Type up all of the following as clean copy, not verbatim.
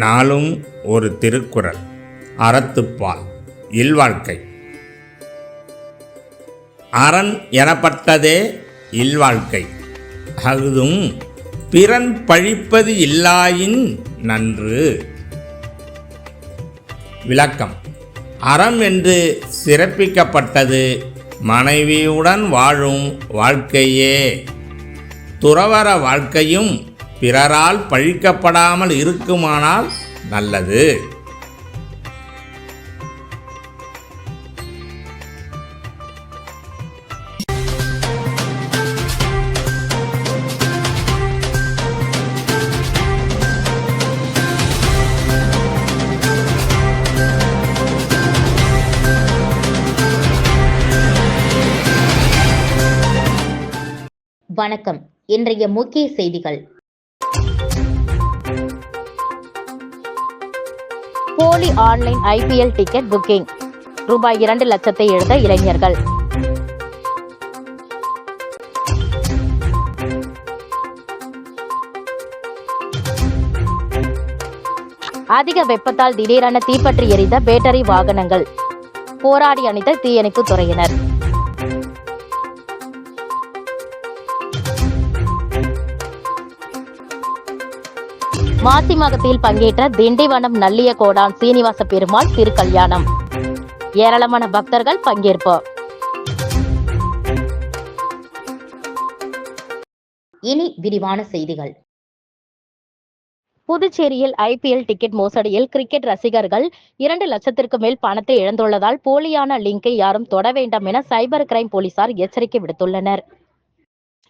நாளும் ஒரு திருக்குறள். அறத்துப்பால் இல்வாழ்க்கை. அரண் எனப்பட்டதே இல்வாழ்க்கை. அஃதும் பிறன் பழிப்பது இல்லாயின் நன்று. விளக்கம்: அறம் என்று சிறப்பிக்கப்பட்டது மனைவியுடன் வாழும் வாழ்க்கையே. துறவற வாழ்க்கையும் பிறரால் பழிக்கப்படாமல் இருக்குமானால் நல்லது. வணக்கம். இன்றைய முக்கிய செய்திகள். போலி ஆன்லைன் IPL டிக்கெட் புக்கிங். ரூபாய் 2 லட்சத்தை இழந்த இளைஞர்கள். அதிக வெப்பத்தால் திடீரென தீப்பற்றி எரிந்த பேட்டரி வாகனங்கள். போராடி அணித்த தீயணைப்பு துறையினர். மாசி மகத்தில் பங்கேற்ற திண்டிவனம் நல்லியகோடான் சீனிவாச பெருமாள் திருக்கல்யாணம். ஏராளமான பக்தர்கள் பங்கேற்பு. இனி விரிவான செய்திகள். புதுச்சேரியில் IPL டிக்கெட் மோசடியில் கிரிக்கெட் ரசிகர்கள் 2 லட்சத்திற்கு மேல் பணத்தை இழந்துள்ளதால் போலியான லிங்கை யாரும் தொட வேண்டாம் என சைபர் கிரைம் போலீசார் எச்சரிக்கை விடுத்துள்ளனர்.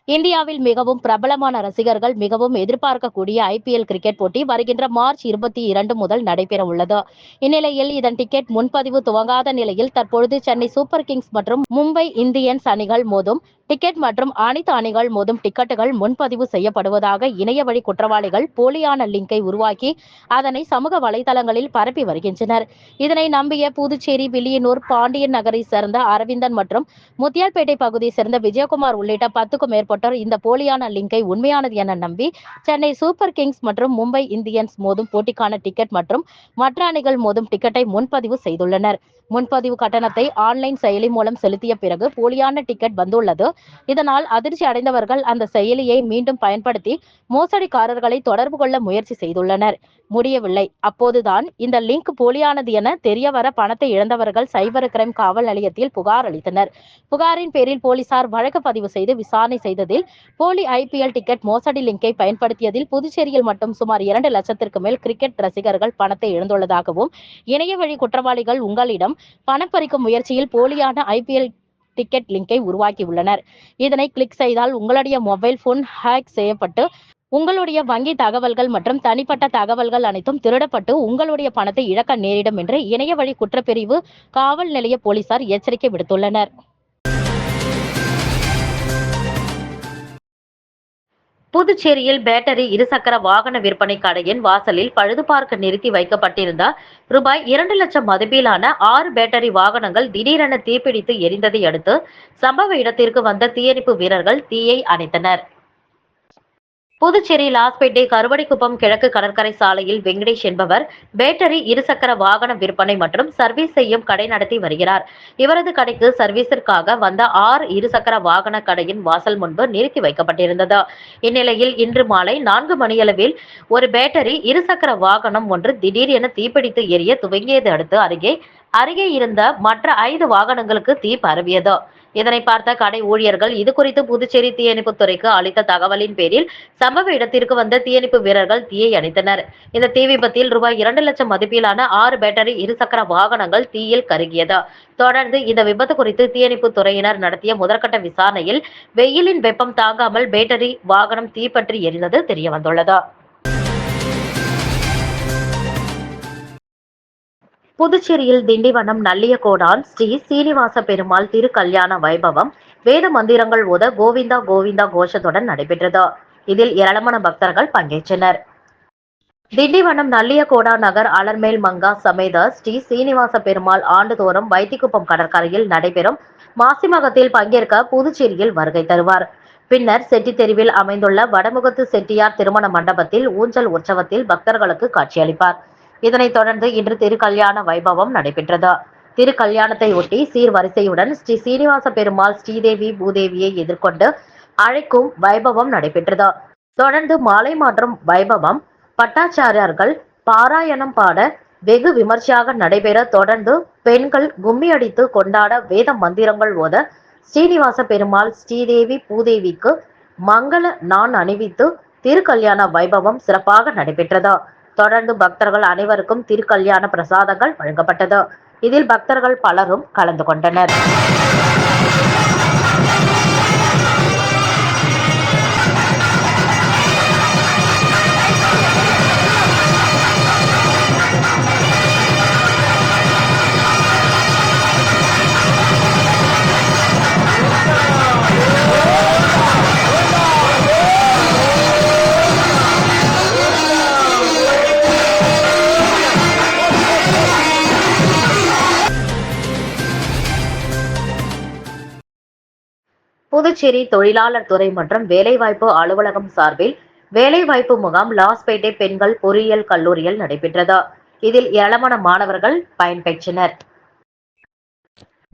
இந்தியாவில் மிகவும் பிரபலமான ரசிகர்கள் மிகவும் எதிர்பார்க்கக்கூடிய IPL கிரிக்கெட் போட்டி வருகின்ற மார்ச் 22 முதல் நடைபெற உள்ளது. இந்நிலையில் இதன் டிக்கெட் முன்பதிவு துவங்காத நிலையில் தற்பொழுது சென்னை சூப்பர் கிங்ஸ் மற்றும் மும்பை இந்தியன்ஸ் அணிகள் மோதும் டிக்கெட் மற்றும் அனைத்து அணிகள் மோதும் டிக்கெட்டுகள் முன்பதிவு செய்யப்படுவதாக இணைய வழி குற்றவாளிகள் போலியான லிங்கை உருவாக்கி அதனை சமூக வலைதளங்களில் பரப்பி வருகின்றனர். இதனை நம்பிய புதுச்சேரி வில்லியனூர் பாண்டியன் நகரை சேர்ந்த அரவிந்தன் மற்றும் முத்தியால்பேட்டை பகுதியை சேர்ந்த விஜயகுமார் உள்ளிட்ட 10க்கும் மேற்பட்டோர் இந்த போலியான லிங்கை உண்மையானது என நம்பி சென்னை சூப்பர் கிங்ஸ் மற்றும் மும்பை இந்தியன்ஸ் மோதும் போட்டிக்கான டிக்கெட் மற்றும் மற்ற அணிகள் மோதும் டிக்கெட்டை முன்பதிவு செய்துள்ளனர். முன்பதிவு கட்டணத்தை ஆன்லைன் செயலி மூலம் செலுத்திய பிறகு போலியான டிக்கெட் வந்துள்ளது. இதனால் அதிர்ச்சி அடைந்தவர்கள் அந்த செயலியை மீண்டும் பயன்படுத்தி மோசடிக்காரர்களை தொடர்பு கொள்ள முயற்சி செய்துள்ளனர். முடியவில்லை. அப்போதுதான் இந்த லிங்க் போலியானது என தெரியவர பணத்தை இழந்தவர்கள் சைபர் கிரைம் காவல் நிலையத்தில் புகார் அளித்தனர். புகாரின் பேரில் போலீசார் வழக்கு பதிவு செய்து விசாரணை செய்ததில் போலி IPL டிக்கெட் மோசடி லிங்கை பயன்படுத்தியதில் புதுச்சேரியில் மட்டும் சுமார் 2 லட்சத்திற்கு மேல் கிரிக்கெட் ரசிகர்கள் பணத்தை இழந்துள்ளதாகவும் இணைய வழி குற்றவாளிகள் உங்களிடம் பணம் பறிக்கும் முயற்சியில் போலியான IPL டிக்கெட் லிங்கை உருவாக்கியுள்ளனர். இதனை கிளிக் செய்தால் உங்களுடைய மொபைல் போன் ஹேக் செய்யப்பட்டு உங்களுடைய வங்கி தகவல்கள் மற்றும் தனிப்பட்ட தகவல்கள் அனைத்தும் திருடப்பட்டு உங்களுடைய பணத்தை இழக்க நேரிடும் என்று இணைய வழி குற்றப்பிரிவு காவல் நிலைய போலீசார் எச்சரிக்கை விடுத்துள்ளனர். புதுச்சேரியில் பேட்டரி இருசக்கர வாகன விற்பனை கடையின் வாசலில் பழுது பார்க்க நிறுத்தி வைக்கப்பட்டிருந்த ரூபாய் 2 லட்சம் மதிப்பிலான 6 பேட்டரி வாகனங்கள் திடீரென தீப்பிடித்து எரிந்ததை அடுத்து சம்பவ இடத்திற்கு வந்த தீயணைப்பு வீரர்கள் தீயை அணைத்தனர். புதுச்சேரி லாஸ்பேட்டை கருவடிக்குப்பம் கிழக்கு கடற்கரை சாலையில் வெங்கடேஷ் என்பவர் பேட்டரி இருசக்கர வாகன விற்பனை மற்றும் சர்வீஸ் செய்யும் கடை நடத்தி வருகிறார். இவரது கடைக்கு சர்வீஸிற்காக வந்த 6 இருசக்கர வாகன கடையின் வாசல் முன்பு நிறுத்தி வைக்கப்பட்டிருந்தது. இந்நிலையில் இன்று மாலை 4 மணியளவில் ஒரு பேட்டரி இருசக்கர வாகனம் ஒன்று திடீரென தீப்பிடித்து எரிய துவங்கியதை அடுத்து அருகே இருந்த மற்ற 5 வாகனங்களுக்கு தீ பரவியது. இதனை பார்த்த கடை ஊழியர்கள் இதுகுறித்து புதுச்சேரி தீயணைப்புத்துறைக்கு அளித்த தகவலின் பேரில் சம்பவ இடத்திற்கு வந்த தீயணைப்பு வீரர்கள் தீயை அணைத்தனர். இந்த தீ விபத்தில் ரூபாய் 2 லட்சம் மதிப்பிலான 6 பேட்டரி இருசக்கர வாகனங்கள் தீயில் கருகியது. தொடர்ந்து இந்த விபத்து குறித்து தீயணைப்பு துறையினர் நடத்திய முதற்கட்ட விசாரணையில் வெயிலின் வெப்பம் தாங்காமல் பேட்டரி வாகனம் தீப்பற்றி எரிந்தது தெரியவந்துள்ளது. புதுச்சேரியில் திண்டிவனம் நல்லியகோடான் ஸ்ரீ சீனிவாச பெருமாள் திருக்கல்யாண வைபவம் வேத மந்திரங்கள் ஓத கோவிந்தா கோவிந்தா கோஷத்துடன் நடைபெற்றது. இதில் ஏராளமான பக்தர்கள் பங்கேற்றனர். திண்டிவனம் நல்லியகோடா நகர் அலர்மேல் மங்கா சமேத ஸ்ரீ சீனிவாச பெருமாள் ஆண்டுதோறும் வைத்திக்குப்பம் கடற்கரையில் நடைபெறும் மாசிமகத்தில் பங்கேற்க புதுச்சேரியில் வருகை தருவார். பின்னர் செட்டி தெருவில் அமைந்துள்ள வடமுகத்து செட்டியார் திருமண மண்டபத்தில் ஊஞ்சல் உற்சவத்தில் பக்தர்களுக்கு காட்சியளிப்பார். இதனைத் தொடர்ந்து இன்று திருக்கல்யாண வைபவம் நடைபெற்றது. திருக்கல்யாணத்தை ஒட்டி சீர்வரிசையுடன் ஸ்ரீ சீனிவாச பெருமாள் ஸ்ரீதேவி பூதேவியை எதிர்கொண்டு அழைக்கும் வைபவம் நடைபெற்றது. தொடர்ந்து மாலை மாற்றும் வைபவம் பட்டாச்சாரியார்கள் பாராயணம் பாட வெகு விமர்சையாக நடைபெற, தொடர்ந்து பெண்கள் கும்மி அடித்து கொண்டாட, வேத மந்திரங்கள் ஓத ஸ்ரீனிவாச பெருமாள் ஸ்ரீதேவி பூதேவிக்கு மங்கள நான் அணிவித்து திருக்கல்யாண வைபவம் சிறப்பாக நடைபெற்றது. தொடர்ந்து பக்தர்கள் அனைவருக்கும் திருக்கல்யாண பிரசாதங்கள் வழங்கப்பட்டது. இதில் பக்தர்கள் பலரும் கலந்து கொண்டனர். புதுச்சேரி தொழிலாளர் துறை மற்றும் வேலைவாய்ப்பு அலுவலகம் சார்பில் வேலைவாய்ப்பு முகாம் லாஸ்பேட்டை பெண்கள் பொறியியல் கல்லூரியில் நடைபெற்றது. இதில் ஏராளமான மாணவர்கள் பயன்பெற்றனர்.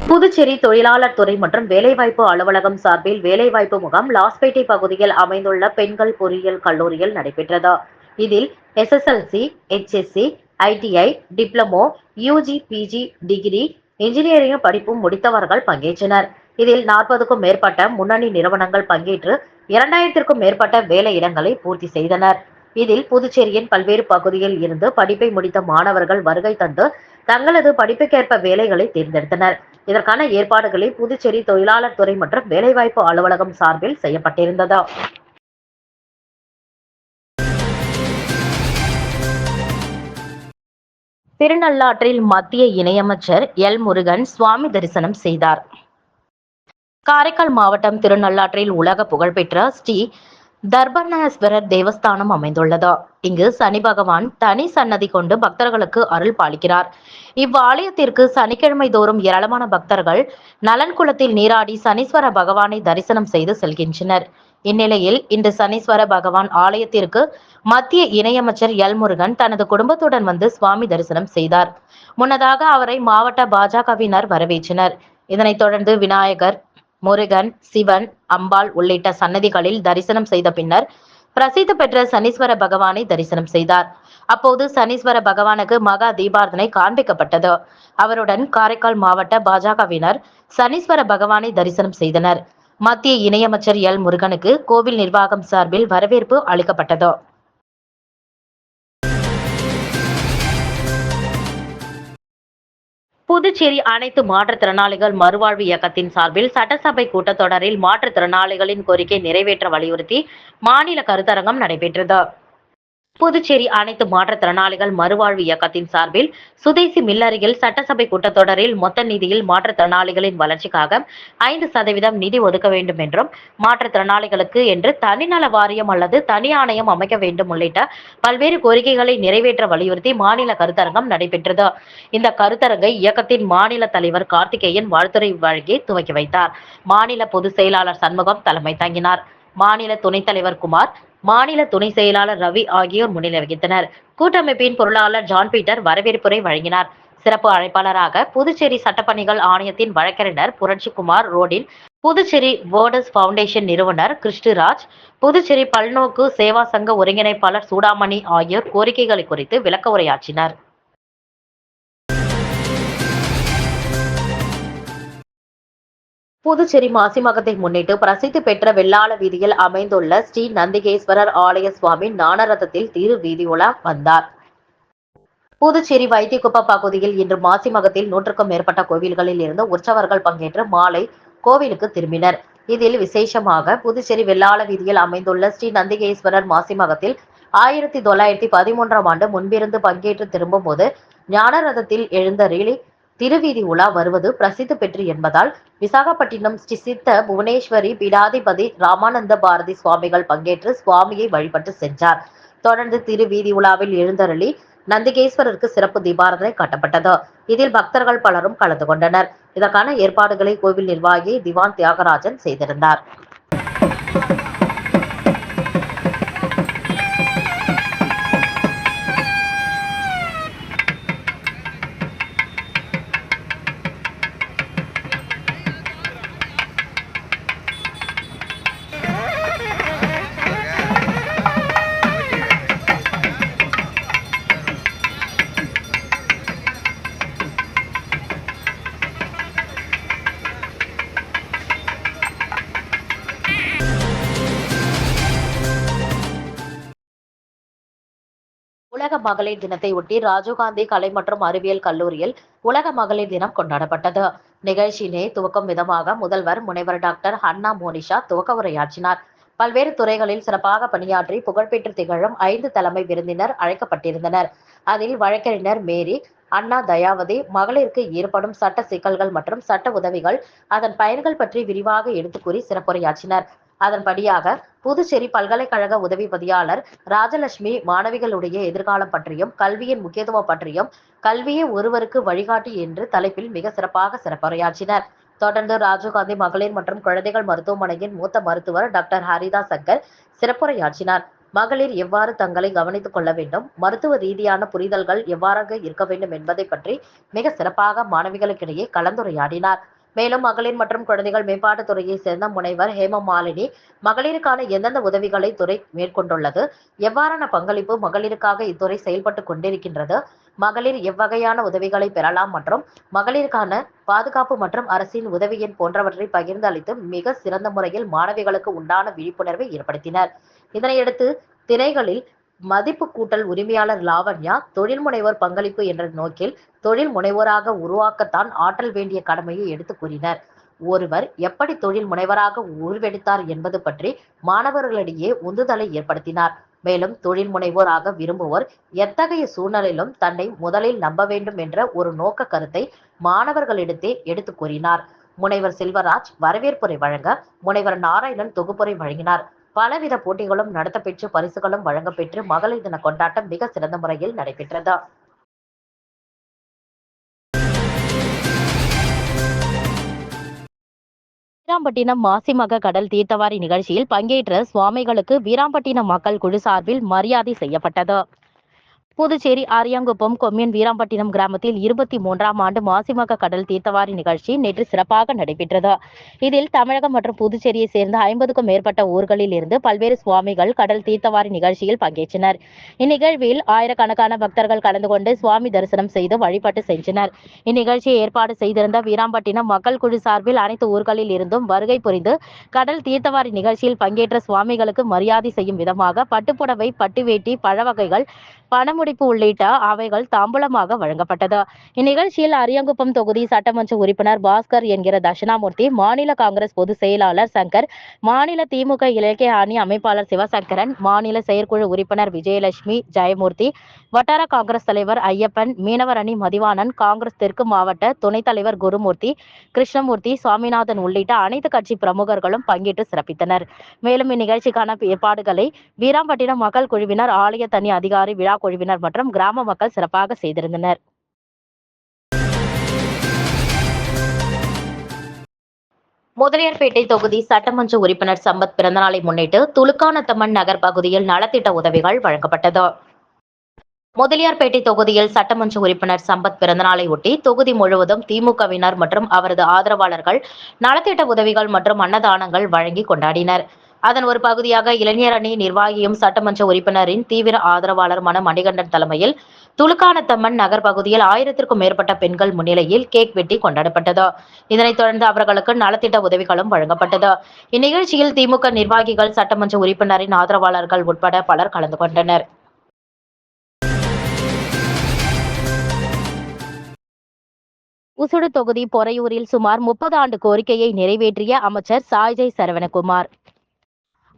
புதுச்சேரி தொழிலாளர் துறை மற்றும் வேலைவாய்ப்பு அலுவலகம் சார்பில் வேலைவாய்ப்பு முகாம் லாஸ்பேட்டை பகுதியில் அமைந்துள்ள பெண்கள் பொறியியல் கல்லூரியில் நடைபெற்றது. இதில் SSLC, HSC, ITI, diploma, UG, PG, degree, engineering படிப்பு முடித்தவர்கள் பங்கேற்றனர். இதில் 40க்கும் மேற்பட்ட முன்னணி நிறுவனங்கள் பங்கேற்று 2000க்கும் மேற்பட்ட வேலை இடங்களை பூர்த்தி செய்தனர். இதில் புதுச்சேரியின் பல்வேறு பகுதியில் இருந்து படிப்பை முடித்த மாணவர்கள் வருகை தந்து தங்களது படிப்புக்கேற்ப வேலைகளை தேர்ந்தெடுத்தனர். இதற்கான ஏற்பாடுகளை புதுச்சேரி தொழிலாளர் துறை மற்றும் வேலைவாய்ப்பு அலுவலகம் சார்பில் செய்யப்பட்டிருந்தது. திருநள்ளாற்றில் மத்திய இணையமைச்சர் எல். முருகன் சுவாமி தரிசனம் செய்தார். காரைக்கால் மாவட்டம் திருநள்ளாற்றில் உலக புகழ்பெற்ற ஸ்ரீ தர்பணேஸ்வரர் தேவஸ்தானம் அமைந்துள்ளது. இங்கு சனி பகவான் தனி சன்னதி கொண்டு பக்தர்களுக்கு அருள் பாலிக்கிறார். இவ்வாலயத்திற்கு சனிக்கிழமை தோறும் ஏராளமான பக்தர்கள் நலன் குளத்தில் நீராடி சனீஸ்வர பகவானை தரிசனம் செய்து செல்கின்றனர். இந்நிலையில் இன்று சனீஸ்வர பகவான் ஆலயத்திற்கு மத்திய இணையமைச்சர் எல். முருகன் தனது குடும்பத்துடன் வந்து சுவாமி தரிசனம் செய்தார். முன்னதாக அவரை மாவட்ட பாஜகவினர் வரவேற்றனர். இதனைத் தொடர்ந்து விநாயகர், முருகன், சிவன், அம்பாள் உள்ளிட்ட சன்னதிகளில் தரிசனம் செய்த பின்னர் பிரசித்தி பெற்ற சனீஸ்வர பகவானை தரிசனம் செய்தார். அப்போது சனீஸ்வர பகவானுக்கு மகா தீபார்த்தனை காண்பிக்கப்பட்டது. அவருடன் காரைக்கால் மாவட்ட பாஜகவினர் சனீஸ்வர பகவானை தரிசனம் செய்தனர். மத்திய இணையமைச்சர் எல். முருகனுக்கு கோவில் நிர்வாகம் சார்பில் வரவேற்பு அளிக்கப்பட்டது. புதுச்சேரி அனைத்து மாற்றுத்திறனாளிகள் மறுவாழ்வு இயக்கத்தின் சார்பில் சட்டசபை கூட்டத்தொடரில் மாற்றுத்திறனாளிகளின் கோரிக்கை நிறைவேற்ற வலியுறுத்தி மாநில கருத்தரங்கம் நடைபெற்றது. புதுச்சேரி அனைத்து மாற்றுத்திறனாளிகள் மறுவாழ்வு இயக்கத்தின் சார்பில் சுதேசி மில் அருகில் சட்டசபை கூட்டத்தொடரில் மொத்த நிதியில் மாற்றுத்திறனாளிகளின் வளர்ச்சிக்காக 5% நிதி ஒதுக்க வேண்டும் என்றும், மாற்றுத்திறனாளிகளுக்கு என்று தனிநல வாரியம் அல்லது தனி ஆணையம் அமைக்க வேண்டும் உள்ளிட்ட பல்வேறு கோரிக்கைகளை நிறைவேற்ற வலியுறுத்தி மாநில கருத்தரங்கம் நடைபெற்றது. இந்த கருத்தரங்கை இயக்கத்தின் மாநில தலைவர் கார்த்திகேயன் வாழ்த்துரை வழங்கி துவக்கி வைத்தார். மாநில பொதுச் செயலாளர் சண்முகம் தலைமை தாங்கினார். மாநில துணைத் தலைவர் குமார், மாநில துணை செயலாளர் ரவி ஆகியோர் முன்னிலை வகித்தனர். கூட்டமைப்பின் பொருளாளர் ஜான் பீட்டர் வரவேற்புரை வழங்கினார். சிறப்பு அழைப்பாளராக புதுச்சேரி சட்டப்பணிகள் ஆணையத்தின் வழக்கறிஞர் புரட்சிக்குமார் ரோடின், புதுச்சேரி வேர்டஸ் பவுண்டேஷன் நிறுவனர் கிருஷ்ணராஜ், புதுச்சேரி பல்நோக்கு சேவா சங்க ஒருங்கிணைப்பாளர் சூடாமணி ஆகியோர் கோரிக்கைகளை குறித்து விளக்க உரையாற்றினர். புதுச்சேரி மாசி மகத்தை முன்னிட்டு பிரசித்தி பெற்ற வெள்ளாள வீதியில் அமைந்துள்ள ஸ்ரீ நந்திகேஸ்வரர் ஆலய சுவாமி ஞானரதத்தில் திரு வீதி உலா வந்தார். புதுச்சேரி வைத்தியகுப்பம் பகுதியில் இன்று மாசி மகத்தில் 100க்கும் மேற்பட்ட கோவில்களில் இருந்து உற்சவர்கள் பங்கேற்று மாலை கோவிலுக்கு திரும்பினர். இதில் விசேஷமாக புதுச்சேரி வெள்ளாள வீதியில் அமைந்துள்ள ஸ்ரீ நந்திகேஸ்வரர் மாசி மகத்தில் 1913ஆம் ஆண்டு முன்பிருந்து பங்கேற்று திரும்பும் போது ஞானரதத்தில் எழுந்தருளி திருவீதி உலா வருவது பிரசித்தி பெற்று என்பதால் விசாகப்பட்டினம் ஸ்ரீ சித்த புவனேஸ்வரி பீடாதிபதி ராமானந்த பாரதி சுவாமிகள் பங்கேற்று சுவாமியை வழிபட்டு சென்றார். தொடர்ந்து திருவீதி உலாவில் எழுந்தருளி நந்திகேஸ்வரருக்கு சிறப்பு தீபாராதனை காட்டப்பட்டது. இதில் பக்தர்கள் பலரும் கலந்து கொண்டனர். இதற்கான ஏற்பாடுகளை கோவில் நிர்வாகி திவான் தியாகராஜன் செய்திருந்தார். உலக மகளிர் தினத்தை ஒட்டி ராஜீவ்காந்தி கலை மற்றும் அறிவியல் கல்லூரியில் உலக மகளிர் தினம் கொண்டாடப்பட்டது. நிகழ்ச்சியினை துவக்கும் விதமாக முதல்வர் முனைவர் டாக்டர் ஹன்னா மோனிஷா துவக்க உரையாற்றினார். பல்வேறு துறைகளில் சிறப்பாக பணியாற்றி புகழ்பெற்று திகழும் 5 தலைமை விருந்தினர் அழைக்கப்பட்டிருந்தனர். அதில் வழக்கறிஞர் மேரி, அண்ணா தயாவதி, மகளிருக்கு ஏற்படும் சட்ட சிக்கல்கள் மற்றும் சட்ட உதவிகள், அதன் பயன்கள் பற்றி விரிவாக எடுத்துக் கூறி சிறப்புரையாற்றினர். அதன்படியாக புதுச்சேரி பல்கலைக்கழக உதவி பதியாளர் ராஜலட்சுமி மாணவிகளுடைய எதிர்காலம் பற்றியும் கல்வியின் முக்கியத்துவம் பற்றியும் கல்வியே ஒருவருக்கு வழிகாட்டி என்று தலைப்பில் மிக சிறப்பாக சிறப்புரையாற்றினர். தொடர்ந்து ராஜீவ்காந்தி மகளிர் மற்றும் குழந்தைகள் மருத்துவமனையின் மூத்த மருத்துவர் டாக்டர் ஹரிதா சங்கர் சிறப்புரையாற்றினார். மகளிர் எவ்வாறு தங்களை கவனித்துக் கொள்ள வேண்டும், மருத்துவ ரீதியான புரிதல்கள் எவ்வாறாக இருக்க வேண்டும் என்பதை பற்றி மிக சிறப்பாக மாணவிகளுக்கிடையே கலந்துரையாடினார். மேலும் மகளிர் மற்றும் குழந்தைகள் மேம்பாட்டுத் துறையை சேர்ந்த முனைவர் ஹேமமாலினி மகளிருக்கான எந்தெந்த உதவிகளை துறை மேற்கொண்டுள்ளது, எவ்வாறான பங்களிப்பு மகளிருக்காக இத்துறை செயல்பட்டு கொண்டிருக்கின்றது, மகளிர் எவ்வகையான உதவிகளை பெறலாம் மற்றும் மகளிருக்கான பாதுகாப்பு மற்றும் அரசின் உதவியின் போன்றவற்றை பகிர்ந்து அளித்து மிக சிறந்த முறையில் மாணவிகளுக்கு உண்டான விழிப்புணர்வை ஏற்படுத்தினர். இதனையடுத்து திரைகளில் மதிப்பு கூட்டல் உரிமையாளர் லாவண்யா தொழில் முனைவோர் பங்களிப்பு என்ற நோக்கில் தொழில் முனைவோராக உருவாக்கத்தான் ஆற்றல் வேண்டிய கடமையை எடுத்து கூறினர். ஒருவர் எப்படி தொழில் முனைவராக உருவெடுத்தார் என்பது பற்றி மாணவர்களிடையே உந்துதலை ஏற்படுத்தினார். மேலும் தொழில் முனைவோராக விரும்புவோர் எத்தகைய சூழ்நிலையிலும் தன்னை முதலில் நம்ப வேண்டும் என்ற ஒரு நோக்க கருத்தை மாணவர்களிடத்தே எடுத்து கூறினார். முனைவர் செல்வராஜ் வரவேற்புரை வழங்க, முனைவர் நாராயணன் தொகுப்புரை வழங்கினார். பலவித போட்டிகளும் நடத்தப்பெற்று பரிசுகளும் வழங்கப்பெற்று மகளிர் தின கொண்டாட்டம் மிக சிறந்த முறையில் நடைபெற்றது. வீராம்பட்டினம் மாசிமக கடல் தீர்த்தவாரி நிகழ்ச்சியில் பங்கேற்ற சுவாமிகளுக்கு வீராம்பட்டினம் மக்கள் குழு சார்பில் மரியாதை செய்யப்பட்டது. புதுச்சேரி அரியாங்குப்பம் கொம்யூன் வீராம்பட்டினம் கிராமத்தில் 23ஆம் ஆண்டு மாசிமக கடல் தீர்த்தவாரி நிகழ்ச்சி நேற்று சிறப்பாக நடைபெற்றது. இதில் தமிழகம் மற்றும் புதுச்சேரியை சேர்ந்த 50க்கும் மேற்பட்ட ஊர்களில் இருந்து பல்வேறு சுவாமிகள் கடல் தீர்த்தவாரி நிகழ்ச்சியில் பங்கேற்றனர். இந்நிகழ்வில் ஆயிரக்கணக்கான பக்தர்கள் கலந்து கொண்டு சுவாமி தரிசனம் செய்து வழிபட்டு சென்றனர். இந்நிகழ்ச்சியை ஏற்பாடு செய்திருந்த வீராம்பட்டினம் மக்கள் குழு சார்பில் அனைத்து ஊர்களில் இருந்தும் வருகை புரிந்து கடல் தீர்த்தவாரி நிகழ்ச்சியில் பங்கேற்ற சுவாமிகளுக்கு மரியாதை செய்யும் விதமாக பட்டுப்புடவை, பட்டுவேட்டி, பழ வகைகள், பணமுடிப்பு உள்ளிட்ட அவைகள் தாம்பூலமாக வழங்கப்பட்டது. இந்நிகழ்ச்சியில் அரியாங்குப்பம் தொகுதி சட்டமன்ற உறுப்பினர் பாஸ்கர் என்கிற தட்சிணாமூர்த்தி, மாநில காங்கிரஸ் பொதுச் செயலாளர் சங்கர், மாநில திமுக இலக்கிய அணி அமைப்பாளர் சிவசங்கரன், மாநில செயற்குழு உறுப்பினர் விஜயலட்சுமி, ஜெயமூர்த்தி, வட்டார காங்கிரஸ் தலைவர் ஐயப்பன், மீனவர் அணி மதிவாணன், காங்கிரஸ் தெற்கு மாவட்ட துணைத் தலைவர் குருமூர்த்தி, கிருஷ்ணமூர்த்தி, சுவாமிநாதன் உள்ளிட்ட அனைத்து கட்சி பிரமுகர்களும் பங்கேற்று சிறப்பித்தனர். மேலும் இந்நிகழ்ச்சிக்கான ஏற்பாடுகளை வீராம்பட்டினம் மக்கள் குழுவினர், ஆலய தனி அதிகாரி, விழா குழுவினர் மற்றும் கிராம மக்கள் சிறப்பாக செய்திருந்தனர். முதலியார்பேட்டை தொகுதி சட்டமன்ற உறுப்பினர் சம்பத் பிறந்தநாளை முன்னிட்டு துலுக்கானத்தம்மன் நகர் பகுதியில் நலத்திட்ட உதவிகள் வழங்கப்பட்டது. முதலியார்பேட்டை தொகுதியில் சட்டமன்ற உறுப்பினர் சம்பத் பிறந்தநாளை ஒட்டி தொகுதி முழுவதும் திமுகவினர் மற்றும் அவரது ஆதரவாளர்கள் நலத்திட்ட உதவிகள் மற்றும் அன்னதானங்கள் வழங்கி கொண்டாடினர். அதன் ஒரு பகுதியாக இளைஞர் அணி நிர்வாகியும் சட்டமன்ற உறுப்பினரின் தீவிர ஆதரவாளருமான மணிகண்டன் தலைமையில் துலுக்கானத்தம்மன் நகர் பகுதியில் 1000க்கும் மேற்பட்ட பெண்கள் முன்னிலையில் கேக் வெட்டி கொண்டாடப்பட்டது. இதனைத் தொடர்ந்து அவர்களுக்கு நலத்திட்ட உதவிகளும் வழங்கப்பட்டது. இந்நிகழ்ச்சியில் திமுக நிர்வாகிகள், சட்டமன்ற உறுப்பினரின் ஆதரவாளர்கள் உட்பட பலர் கலந்து கொண்டனர். உசுடு தொகுதி பொறையூரில் சுமார் 30 ஆண்டு கோரிக்கையை நிறைவேற்றிய அமைச்சர் சாய்ஜய் சரவணகுமார்.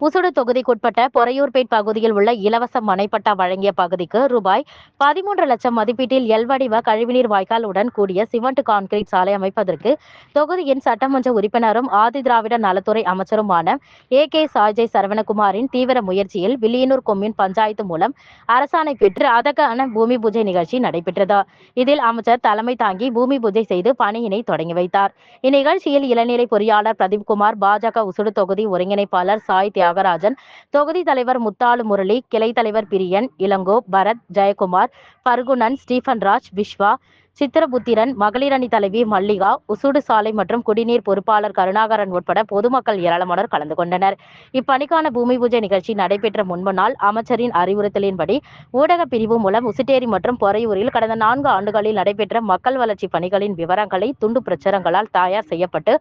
உசுடு தொகுதிக்குட்பட்ட பொறையூர்பேட் பகுதியில் உள்ள இலவச மனைப்பட்டா வழங்கிய பகுதிக்கு ரூபாய் 13 லட்சம் மதிப்பீட்டில் எல் வடிவ கழிவுநீர் வாய்க்காலுடன் கூடிய சிமெண்ட் கான்கிரீட் சாலை அமைப்பதற்கு தொகுதியின் சட்டமன்ற உறுப்பினரும் ஆதிதிராவிட நலத்துறை அமைச்சருமான AK சாய்ஜய் சரவணகுமாரின் தீவிர முயற்சியில் வில்லியனூர் கொம்யூன் பஞ்சாயத்து மூலம் அரசாணை பெற்று அதற்கான பூமி பூஜை நிகழ்ச்சி நடைபெற்றது. இதில் அமைச்சர் தலைமை தாங்கி பூமி பூஜை செய்து பணியினை தொடங்கி வைத்தார். இந்நிகழ்ச்சியில் இளநிலை பொறியாளர் பிரதீப்குமார், பாஜக உசுடு தொகுதி ஒருங்கிணைப்பாளர் சாய் தியாகராஜன், தொகுதி தலைவர் முத்தாலு முரளி, கிளை தலைவர் பிரியன், இளங்கோ, பரத், ஜெயக்குமார், பர்குணன், ஸ்டீபன்ராஜ், விஸ்வா, சித்திரபுத்திரன், மகளிர் அணி தலைவி மல்லிகா, உசுடு சாலை மற்றும் குடிநீர் பொறுப்பாளர் கருணாகரன் உட்பட பொதுமக்கள் ஏராளமானோர் கலந்து கொண்டனர். இப்பணிக்கான பூமி பூஜை நிகழ்ச்சி நடைபெற்ற முன்பு அமைச்சரின் அறிவுறுத்தலின்படி ஊடக பிரிவு மூலம் உசுட்டேரி மற்றும் பொறையூரில் கடந்த 4 ஆண்டுகளில் நடைபெற்ற மக்கள் வளர்ச்சி பணிகளின் விவரங்களை துண்டு பிரச்சுரங்களால் தயார் செய்யப்பட்டு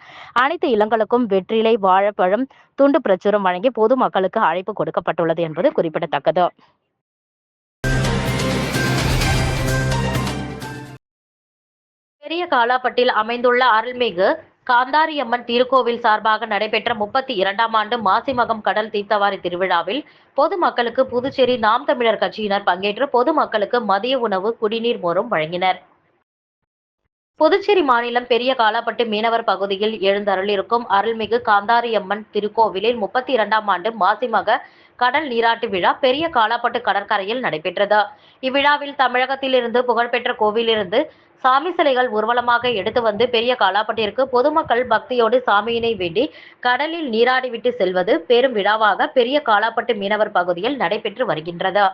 அனைத்து இல்லங்களுக்கும் வெற்றிலை, வாழைப்பழம், துண்டு பிரச்சுரம் வழங்கி பொதுமக்களுக்கு அழைப்பு கொடுக்கப்பட்டுள்ளது என்பது குறிப்பிடத்தக்கது. பெரிய காலாப்பட்டில் அமைந்துள்ள அருள்மிகு காந்தாரியம்மன் திருக்கோவில் சார்பாக நடைபெற்ற 32ஆம் ஆண்டு மாசிமகம் கடல் தீர்த்தவாரி திருவிழாவில் பொதுமக்களுக்கு புதுச்சேரி நாம் தமிழர் கட்சியினர் பங்கேற்று பொதுமக்களுக்கு மதிய உணவு, குடிநீர், மோரும் வழங்கினர். புதுச்சேரி மாநிலம் பெரிய காலாப்பட்டு மீனவர் பகுதியில் எழுந்தருளிருக்கும் அருள்மிகு காந்தாரியம்மன் திருக்கோவிலில் 32ஆம் ஆண்டு மாசிமக கடல் நீராட்டு விழா பெரிய காலாப்பட்டு கடற்கரையில் நடைபெற்றது. இவ்விழாவில் தமிழகத்திலிருந்து புகழ்பெற்ற கோவிலிருந்து சாமி சிலைகள் ஊர்வலமாக எடுத்து வந்து பெரிய காலாப்பட்டிற்கு பொதுமக்கள் பக்தியோடு சாமியினை வேண்டி கடலில் நீராடிவிட்டு செல்வது பெரும் விழாவாக பெரிய காலாப்பட்டு மீனவர் பகுதியில் நடைபெற்று வருகின்றது.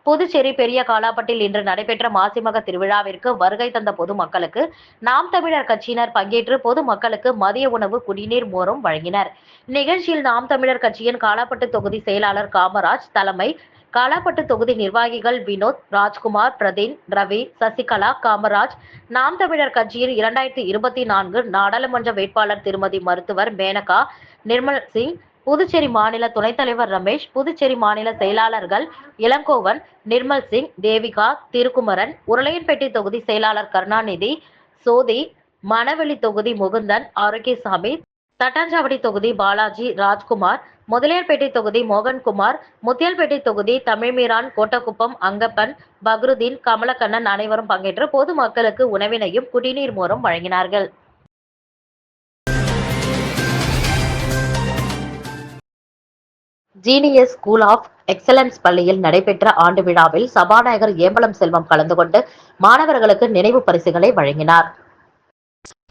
புதுச்சேரி பெரிய காலாப்பட்டில் இன்று நடைபெற்ற மாசிமக திருவிழாவிற்கு வருகை தந்த பொதுமக்களுக்கு நாம் தமிழர் கட்சியினர் பங்கேற்று பொதுமக்களுக்கு மதிய உணவு, குடிநீர், மோரும் வழங்கினர். நிகழ்ச்சியில் நாம் தமிழர் கட்சியின் காலாப்பட்டு தொகுதி செயலாளர் காமராஜ் தலைமை, காலாப்பட்டு தொகுதி நிர்வாகிகள் வினோத், ராஜ்குமார், பிரதீன், ரவி, சசிகலா, காமராஜ், நாம் தமிழர் கட்சியின் 2024 நாடாளுமன்ற வேட்பாளர் திருமதி மருத்துவர் மேனகா நிர்மல் சிங், புதுச்சேரி மாநில துணைத் தலைவர் ரமேஷ், புதுச்சேரி மாநில செயலாளர்கள் இளங்கோவன், நிர்மல் சிங், தேவிகா, திருக்குமரன், உருளையன்பேட்டை தொகுதி செயலாளர் கருணாநிதி, சோதி, மணவெளி தொகுதி முகுந்தன், ஆரோக்கியசாமி, தட்டாஞ்சாவடி தொகுதி பாலாஜி, ராஜ்குமார், முதலியார்பேட்டை தொகுதி மோகன்குமார், முத்தியால்பேட்டை தொகுதி தமிழ்மீரான், கோட்டக்குப்பம் அங்கப்பன், பக்ருதீன், கமலக்கண்ணன் அனைவரும் பங்கேற்று பொதுமக்களுக்கு உணவினையும், குடிநீர், மோரும் வழங்கினார்கள். ஜீனியஸ் ஸ்கூல் ஆஃப் எக்ஸலன்ஸ் பள்ளியில் நடைபெற்ற ஆண்டு விழாவில் சபாநாயகர் ஏம்பலம் செல்வம் கலந்து கொண்டு மாணவர்களுக்கு நினைவு பரிசுகளை வழங்கினார்.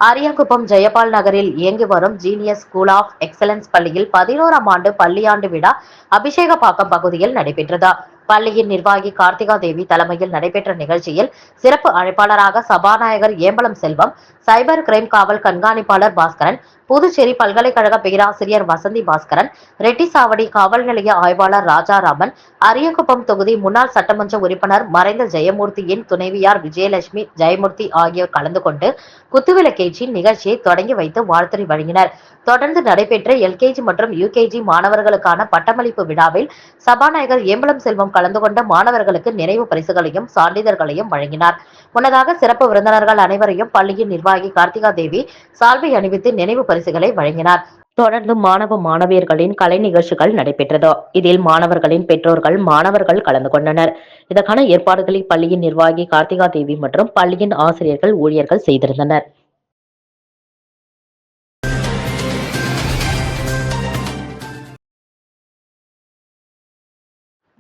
அரியாங்குப்பம் ஜெயபால் நகரில் இயங்கி வரும் ஜீனியஸ் ஸ்கூல் ஆஃப் எக்ஸலன்ஸ் பள்ளியில் 11ஆம் ஆண்டு பள்ளியாண்டு விழா அபிஷேகப்பாக்கம் பகுதியில் நடைபெற்றது. பள்ளியின் நிர்வாகி கார்த்திகா தேவி தலைமையில் நடைபெற்ற நிகழ்ச்சியில் சிறப்பு அழைப்பாளராக சபாநாயகர் ஏம்பலம் செல்வம், சைபர் கிரைம் காவல் கண்காணிப்பாளர் பாஸ்கரன், புதுச்சேரி பல்கலைக்கழக பேராசிரியர் வசந்தி பாஸ்கரன், ரெட்டிசாவடி காவல் நிலைய ஆய்வாளர் ராஜாராமன், அரியக்குப்பம் தொகுதி முன்னாள் சட்டமன்ற உறுப்பினர் மறைந்த ஜெயமூர்த்தியின் துணைவியார் விஜயலட்சுமி ஜெயமூர்த்தி ஆகியோர் கலந்து கொண்டு குத்துவிளக்கேற்றி நிகழ்ச்சியை தொடங்கி வைத்து வாழ்த்துரை வழங்கினர். தொடர்ந்து நடைபெற்ற எல்கேஜி மற்றும் யுகேஜி மாணவர்களுக்கான பட்டமளிப்பு விழாவில் சபாநாயகர் ஏம்பலம் செல்வம் கலந்து கொண்ட மாணவர்களுக்கு நினைவு பரிசுகளையும் சான்றிதழ்களையும் வழங்கினார். முன்னதாக சிறப்பு விருந்தினர்கள் அனைவரையும் பள்ளியின் நிர்வாகி கார்த்திகா தேவி சால்வை அணிவித்து நினைவு பரிசுகளை வழங்கினார். தொடர்ந்து மாணவ மாணவியர்களின் கலை நிகழ்ச்சிகள் நடைபெற்றது. இதில் மாணவர்களின் பெற்றோர்கள், மாணவர்கள் கலந்து கொண்டனர். இதற்கான ஏற்பாடுகளை பள்ளியின் நிர்வாகி கார்த்திகா தேவி மற்றும் பள்ளியின் ஆசிரியர்கள், ஊழியர்கள் செய்திருந்தனர்.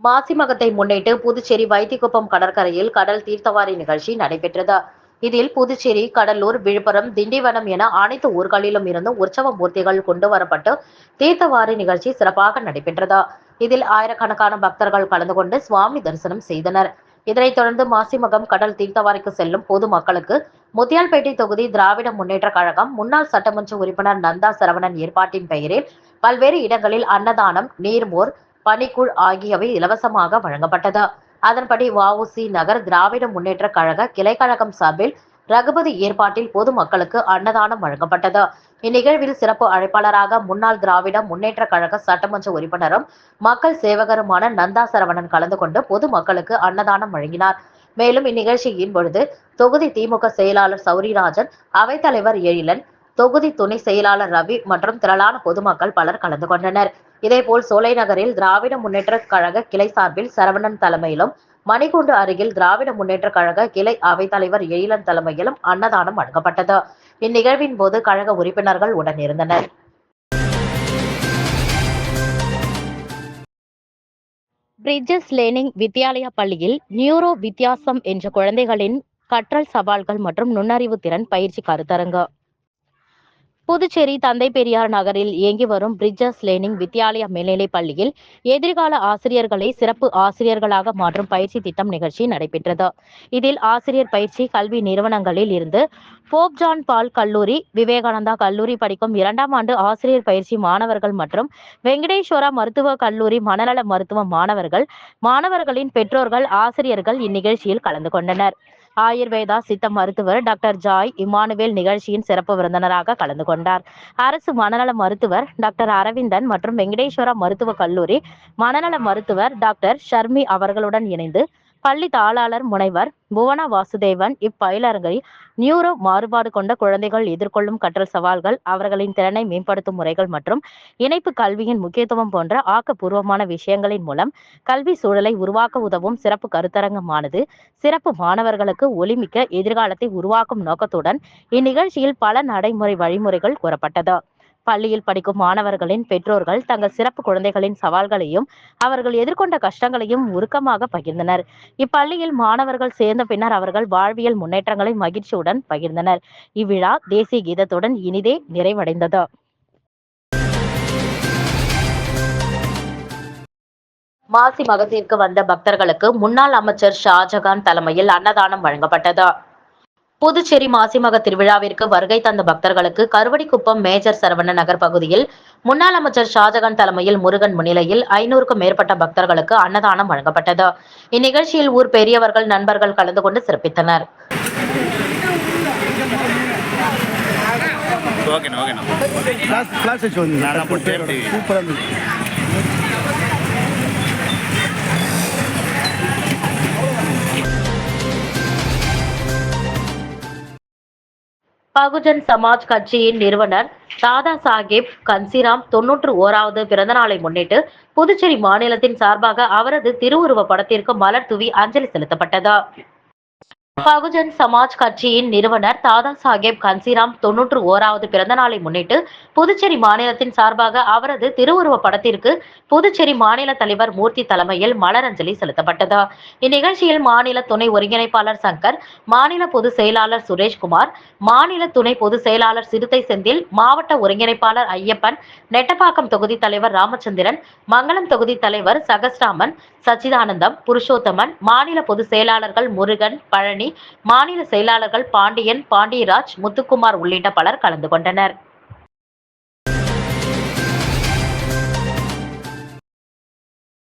மாசிமகத்தை முன்னிட்டு புதுச்சேரி வைத்திக்குப்பம் கடற்கரையில் கடல் தீர்த்தவாரி நிகழ்ச்சி நடைபெற்றது. இதில் புதுச்சேரி, கடலூர், விழுப்புரம், திண்டிவனம் என அனைத்து ஊர்களிலும் இருந்து உற்சவ மூர்த்திகள் கொண்டு வரப்பட்டு தீர்த்தவாரி நிகழ்ச்சி சிறப்பாக நடைபெற்றது. இதில் ஆயிரக்கணக்கான பக்தர்கள் கலந்து கொண்டு சுவாமி தரிசனம் செய்தனர். இதனைத் தொடர்ந்து மாசிமகம் கடல் தீர்த்தவாரிக்கு செல்லும் பொதுமக்களுக்கு முத்தியால்பேட்டை தொகுதி திராவிட முன்னேற்ற கழகம் முன்னாள் சட்டமன்ற உறுப்பினர் நந்தா சரவணன் ஏற்பாட்டின் பெயரில் பல்வேறு இடங்களில் அன்னதானம், நீர்மோர், பனிக்கூழ் ஆகியவை இலவசமாக வழங்கப்பட்டது. அதன்படி வ.உ.சி. நகர் திராவிட முன்னேற்ற கழக கிளைக்கழகம் சார்பில் ரகுபதி ஏற்பாட்டில் பொதுமக்களுக்கு அன்னதானம் வழங்கப்பட்டது. இந்நிகழ்வில் சிறப்பு அழைப்பாளராக முன்னாள் திராவிட முன்னேற்ற கழக சட்டமன்ற உறுப்பினரும் மக்கள் சேவகருமான நந்தா சரவணன் கலந்து கொண்டு பொதுமக்களுக்கு அன்னதானம் வழங்கினார். மேலும் இந்நிகழ்ச்சியின் பொழுது தொகுதி திமுக செயலாளர் சௌரிராஜன், அவைத்தலைவர் எழிலன், தொகுதி துணை செயலாளர் ரவி மற்றும் திரளான பொதுமக்கள் பலர் கலந்து கொண்டனர். இதேபோல் சோலை நகரில் திராவிட முன்னேற்ற கழக கிளை சார்பில் சரவணன் தலைமையிலும், மணிக்கூண்டு அருகில் திராவிட முன்னேற்ற கழக கிளை அவைத்தலைவர் எழிலன் தலைமையிலும் அன்னதானம் வழங்கப்பட்டது. இந்நிகழ்வின் போது கழக உறுப்பினர்கள் உடன் இருந்தனர். பிரிட்ஜஸ் லேர்னிங் வித்யாலயா பள்ளியில் நியூரோ வித்தியாசம் என்ற குழந்தைகளின் கற்றல் சவால்கள் மற்றும் நுண்ணறிவு திறன் பயிற்சி கருத்தரங்கு. புதுச்சேரி தந்தை பெரியார் நகரில் இயங்கி வரும் பிரிட்ஜஸ் லேர்னிங் வித்யாலயா மேல்நிலைப் பள்ளியில் எதிர்கால ஆசிரியர்களை சிறப்பு ஆசிரியர்களாக மாற்றும் பயிற்சி திட்டம் நிகழ்ச்சி நடைபெற்றது. இதில் ஆசிரியர் பயிற்சி கல்வி நிறுவனங்களில் இருந்து போப் ஜான் பால் கல்லூரி, விவேகானந்தா கல்லூரி படிக்கும் 2ஆம் ஆண்டு ஆசிரியர் பயிற்சி மாணவர்கள் மற்றும் வெங்கடேஸ்வரா மருத்துவ கல்லூரி மனநல மருத்துவ மாணவர்கள், மாணவர்களின் பெற்றோர்கள், ஆசிரியர்கள் இந்நிகழ்ச்சியில் கலந்து கொண்டனர். ஆயுர்வேதா சித்த மருத்துவர் டாக்டர் ஜாய் இமானுவேல் நிகழ்ச்சியின் சிறப்பு விருந்தினராக கலந்து கொண்டார். அரசு மனநல மருத்துவர் டாக்டர் அரவிந்தன் மற்றும் வெங்கடேஸ்வரா மருத்துவ கல்லூரி மனநல மருத்துவர் டாக்டர் ஷர்மி அவர்களுடன் இணைந்து பள்ளி தாளாளர் முனைவர் புவனா வாசுதேவன் இப்பயிலரங்கை நியூரோ மாறுபாடு கொண்ட குழந்தைகள் எதிர்கொள்ளும் கற்றல் சவால்கள், அவர்களின் திறனை மேம்படுத்தும் முறைகள் மற்றும் இணைப்பு கல்வியின் முக்கியத்துவம் போன்ற ஆக்கப்பூர்வமான விஷயங்களின் மூலம் கல்வி சூழலை உருவாக்க உதவும் சிறப்பு கருத்தரங்கமானது சிறப்பு மாணவர்களுக்கு ஒளிமிக்க எதிர்காலத்தை உருவாக்கும் நோக்கத்துடன் இந்நிகழ்ச்சியில் பல நடைமுறை வழிமுறைகள் கூறப்பட்டது. பள்ளியில் படிக்கும் மாணவர்களின் பெற்றோர்கள் தங்கள் சிறப்பு குழந்தைகளின் சவால்களையும் அவர்கள் எதிர்கொண்ட கஷ்டங்களையும் உருக்கமாக பகிர்ந்தனர். இப்பள்ளியில் மாணவர்கள் சேர்ந்த பின்னர் அவர்கள் வாழ்வியல் முன்னேற்றங்களை மகிழ்ச்சியுடன் பகிர்ந்தனர். இவ்விழா தேசிய கீதத்துடன் இனிதே நிறைவடைந்தது. மாசி மகத்திற்கு வந்த பக்தர்களுக்கு முன்னாள் அமைச்சர் ஷாஜகான் தலைமையில் அன்னதானம் வழங்கப்பட்டது. புதுச்சேரி மாசிமக திருவிழாவிற்கு வருகை தந்த பக்தர்களுக்கு கருவடிக்குப்பம் மேஜர் சரவண நகர் பகுதியில் முன்னாள் அமைச்சர் ஷாஜகான் தலைமையில் முருகன் முன்னிலையில் 500க்கும் மேற்பட்ட பக்தர்களுக்கு அன்னதானம் வழங்கப்பட்டது. இந்நிகழ்ச்சியில் ஊர் பெரியவர்கள், நண்பர்கள் கலந்து கொண்டு சிறப்பித்தனர். பகுஜன் சமாஜ் கட்சியின் நிறுவனர் தாதா சாஹேப் கன்சிராம் 91வது பிறந்த நாளை முன்னிட்டு புதுச்சேரி மாநிலத்தின் சார்பாக அவரது திருவுருவ படத்திற்கு மலர் தூவி அஞ்சலி செலுத்தப்பட்டது. பகுஜன் சமாஜ் கட்சியின் நிறுவனர் தாதா சாஹேப் கன்சிராம் 91வது பிறந்த நாளை முன்னிட்டு புதுச்சேரி மாநிலத்தின் சார்பாக அவரது திருவுருவ படத்திற்கு புதுச்சேரி மாநில தலைவர் மூர்த்தி தலைமையில் மலரஞ்சலி செலுத்தப்பட்டது. இந்நிகழ்ச்சியில் மாநில துணை ஒருங்கிணைப்பாளர் சங்கர், மாநில பொதுச் செயலாளர் சுரேஷ்குமார், மாநில துணை பொதுச் செயலாளர் சிறுத்தை செந்தில், மாவட்ட ஒருங்கிணைப்பாளர் ஐயப்பன், நெட்டப்பாக்கம் தொகுதி தலைவர் ராமச்சந்திரன், மங்களம் தொகுதி தலைவர் சகஸ்ராமன், சச்சிதானந்தம், புருஷோத்தமன், மாநில பொதுச் செயலாளர்கள் முருகன், பழனி, மாநில செயலாளர்கள் பாண்டியன், பாண்டியராஜ், முத்துக்குமார் உள்ளிட்ட பலர் கலந்து கொண்டனர்.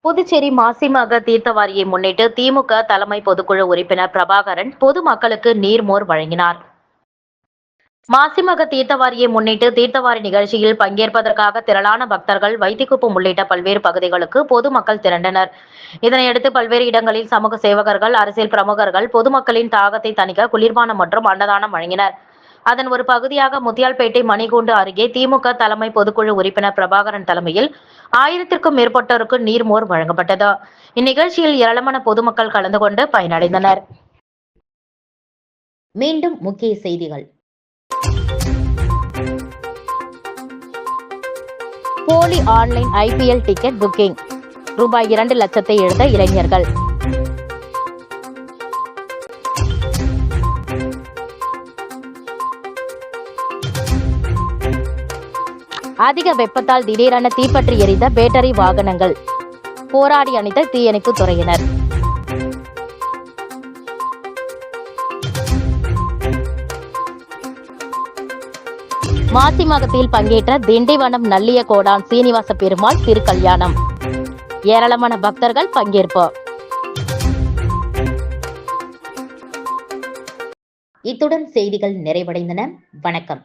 புதுச்சேரி மாசிமக தீர்த்தவாரியை முன்னிட்டு திமுக தலைமை பொதுக்குழு உறுப்பினர் பிரபாகரன் பொதுமக்களுக்கு நீர்மோர் வழங்கினார். மாசிமக தீர்த்தவாரியை முன்னிட்டு தீர்த்தவாரி நிகழ்ச்சியில் பங்கேற்பதற்காக திரளான பக்தர்கள் வைத்திக்குப்பம் உள்ளிட்ட பல்வேறு பகுதிகளுக்கு பொதுமக்கள் திரண்டனர். இதனையடுத்து பல்வேறு இடங்களில் சமூக சேவகர்கள், அரசியல் பிரமுகர்கள் பொதுமக்களின் தாகத்தை தணிக்க குளிர்பானம் மற்றும் அன்னதானம் வழங்கினர். அதன் ஒரு பகுதியாக முத்தியால்பேட்டை மணிக்கூண்டு அருகே திமுக தலைமை பொதுக்குழு உறுப்பினர் பிரபாகரன் தலைமையில் 1000க்கும் மேற்பட்டோருக்கு நீர்மோர் வழங்கப்பட்டது. இந்நிகழ்ச்சியில் ஏராளமான பொதுமக்கள் கலந்து கொண்டு பயனடைந்தனர். மீண்டும் முக்கிய செய்திகள். போலி ஆன்லைன் IPL டிக்கெட் புக்கிங், ரூபாய் 2 லட்சத்தை இழந்த இளைஞர்கள். அதிக வெப்பத்தால் திடீரென தீப்பற்றி எரிந்த பேட்டரி வாகனங்கள், போராடி அணித்த தீயணைப்பு துறையினர். மாசி மகத்தில் பங்கேற்ற திண்டிவனம் நல்லியகோடான் சீனிவாச பெருமாள் திருக்கல்யாணம். ஏராளமான பக்தர்கள் பங்கேற்பு. இத்துடன் செய்திகள் நிறைவடைந்தன. வணக்கம்.